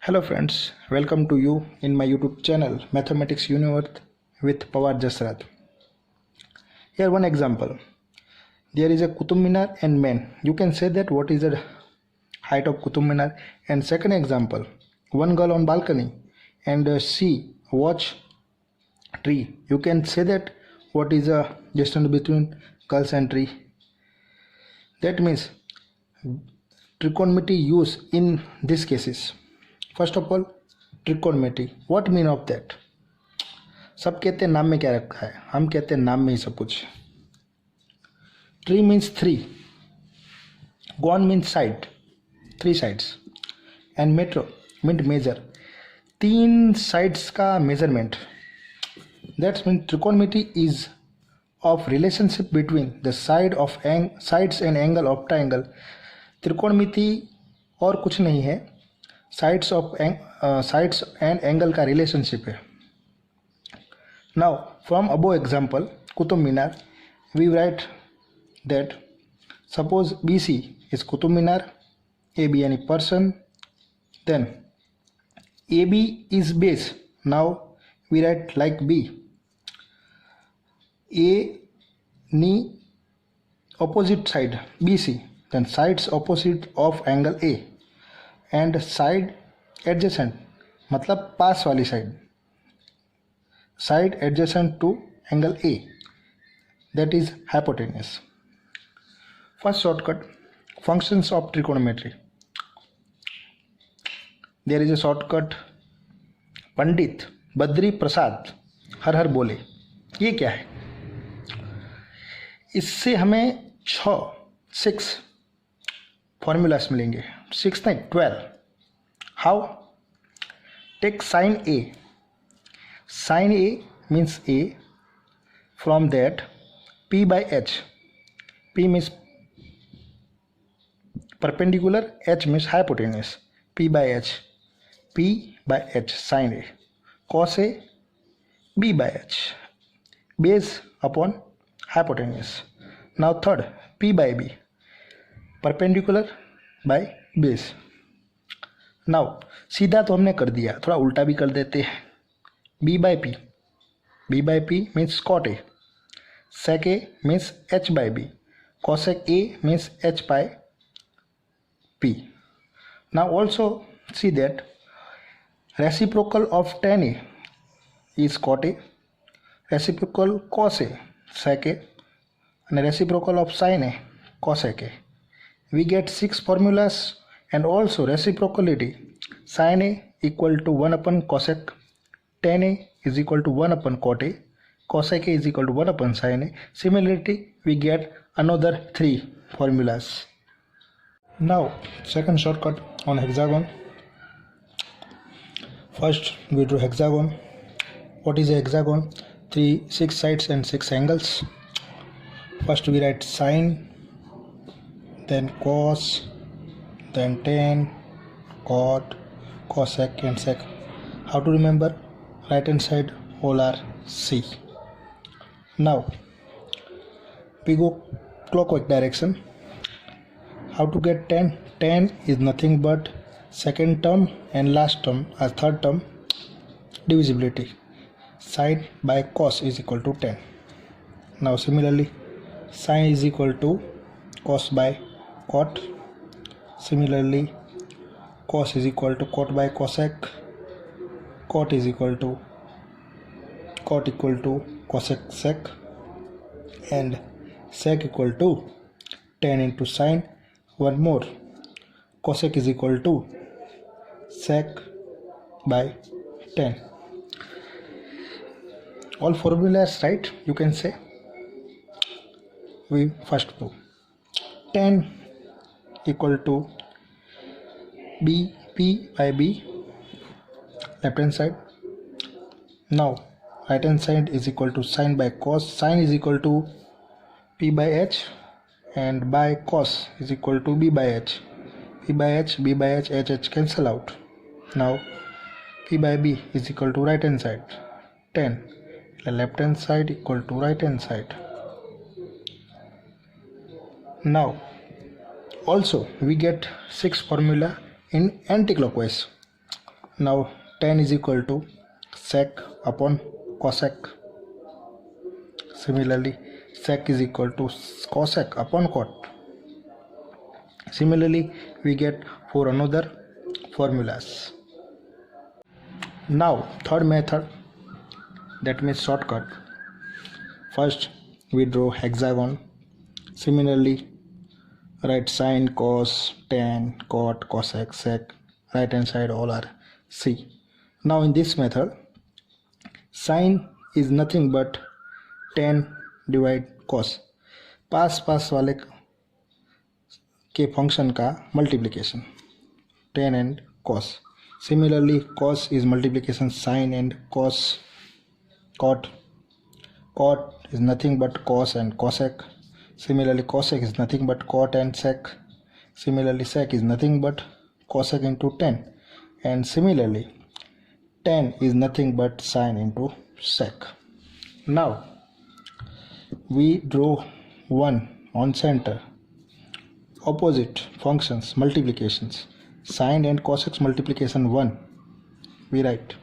Hello friends, welcome to you in my YouTube channel Mathematics Universe with Pawar Jasrat. Here one example. There is a Qutub Minar and man. You can say that what is the height of Qutub Minar. And second example, one girl on balcony and she watch tree. You can say that what is the distance between girls and tree. That means trigonometry use in these cases. First of all trigonometry, what mean of that. सब कहते हैं नाम में क्या रखा है, हम कहते हैं नाम में ही सब कुछ। Tri means three, gon means side, three sides, and metro mean measure, तीन साइड्स का measurement. That's mean trigonometry is of relationship between the sides and angle of triangle. त्रिकोणमिति और कुछ नहीं है, साइड्स एंड एंगल का रिलेशनशिप है। Now from above example Qutub Minar we write that suppose B C is Qutub Minar, A B यानी person, then A B is base. Now we write like B, any opposite side BC, then sides opposite of angle A and side adjacent मतलब पास वाली side adjacent to angle A, that is hypotenuse. First shortcut, functions of trigonometry. There is a shortcut, Pandit Badri Prasad हर हर बोले। ये क्या है? इससे हमें 6 formulas मिलेंगे, 6 नहीं 12। How? Take sin A, sin A means A, from that P by H, P means perpendicular, H means hypotenuse, P by H sin A, cos A B by H, base upon hypotenuse. Now third P by B, perpendicular by base. Now सीधा तो हमने कर दिया, थोड़ा उल्टा भी कर देते हैं। B by P means cot A, sec A means H by B, cosec A means H by P. Now also see that reciprocal of tan A is cot A, reciprocal cos A sec A, and reciprocal of sin a cosec a. We get 6 formulas, and also reciprocality, sin a equal to 1 upon cosec, tan a is equal to 1 upon cot a, cosec a is equal to 1 upon sin a. Similarly, we get another 3 formulas. Now second shortcut on hexagon. First we do hexagon. What is a hexagon? 6 sides and 6 angles. First we write sine, then cos, then tan, cot, cosec and sec. How to remember? Right hand side all are C. Now we go clockwise direction. How to get tan? Tan is nothing but second term and last term as third term divisibility. Sine by cos is equal to tan. Now similarly sin is equal to cos by cot. Similarly cos is equal to cot by cosec, cot is equal to cosec sec, and sec equal to tan into sin. One more, cosec is equal to sec by tan. All formulas right, you can say. We first do tan equal to b, p by b, left hand side. Now right hand side is equal to sin by cos, sin is equal to p by h, and by cos is equal to b by h, p by h, b by h, h cancel out. Now p by b is equal to right hand side, tan, left hand side equal to right hand side. Now also we get 6 formula in anti-clockwise. Now tan is equal to sec upon cosec. Similarly, sec is equal to cosec upon cot. Similarly, we get for another formulas. Now third method, that means shortcut. First we draw hexagon. Similarly, write sine, cos, tan, cot, cosec, sec. Right hand side all are C. Now in this method, sine is nothing but tan divide cos. पास वाले के function का multiplication, tan and cos. Similarly, cos is multiplication sine and cos. Cot is nothing but cos and cosec. Similarly, cosec is nothing but cot and sec. Similarly, sec is nothing but cosec into tan. And similarly, tan is nothing but sine into sec. Now we draw one on center. Opposite functions multiplications. Sine and cosec multiplication 1 we write.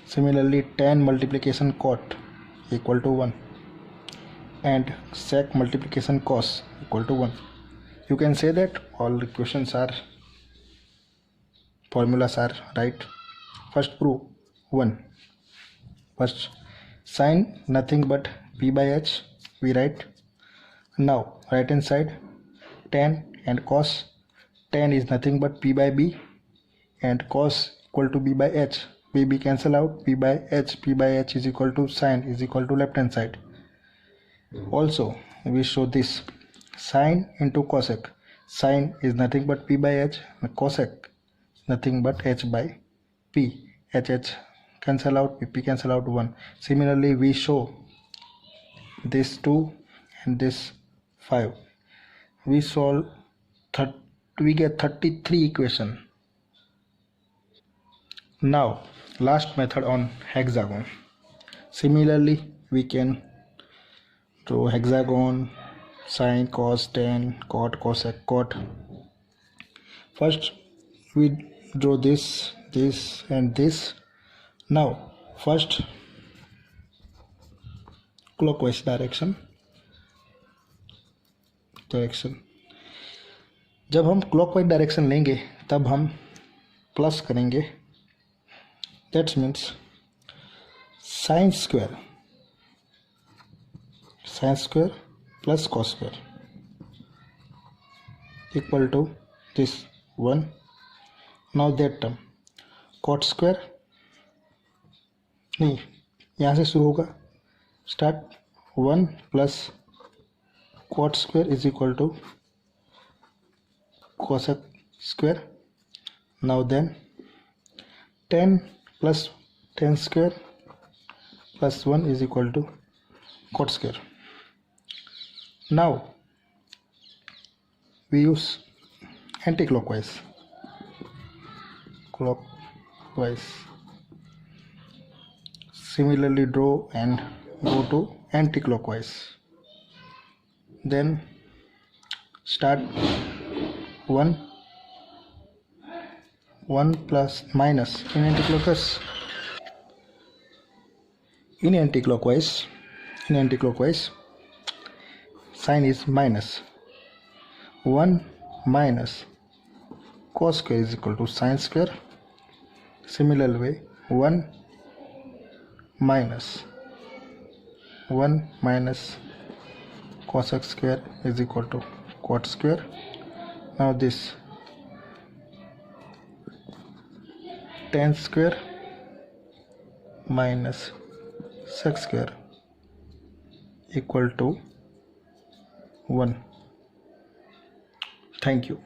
Similarly, tan multiplication cot equal to 1 and sec multiplication cos equal to 1. You can say that all equations are formulas are right. First prove 1. First, sine nothing but p by h we write. Now right hand side, tan and cos. Tan is nothing but p by b and cos equal to b by h. B cancel out, p by h is equal to sine is equal to left hand side. Also we show this sine into cosec. Sine is nothing but p by h, cosec nothing but h by p. H cancel out, p cancel out 1. Similarly, we show this 2 and this 5. We solve we get 33 equation. Now last method on hexagon. Similarly, we can draw hexagon, sine, cos, tan, cot, cosec, cot. First we draw this and this. Now first clockwise direction. जब हम clockwise direction लेंगे तब हम plus करेंगे. That's means sine square plus cos square equal to this 1. Now that term cot square नहीं, यहाँ से शुरू होगा. Start 1 plus cot square is equal to cosec square. Now then tan plus tan square plus 1 is equal to cot square. Now we use anti-clockwise. Similarly, draw and go to anti-clockwise. Then start 1 plus minus in anti-clockwise sign is minus. 1 minus cos square is equal to sine square. Similar way, 1 minus cosec square is equal to cot square. Now this tan square minus sec square equal to 1. Thank you.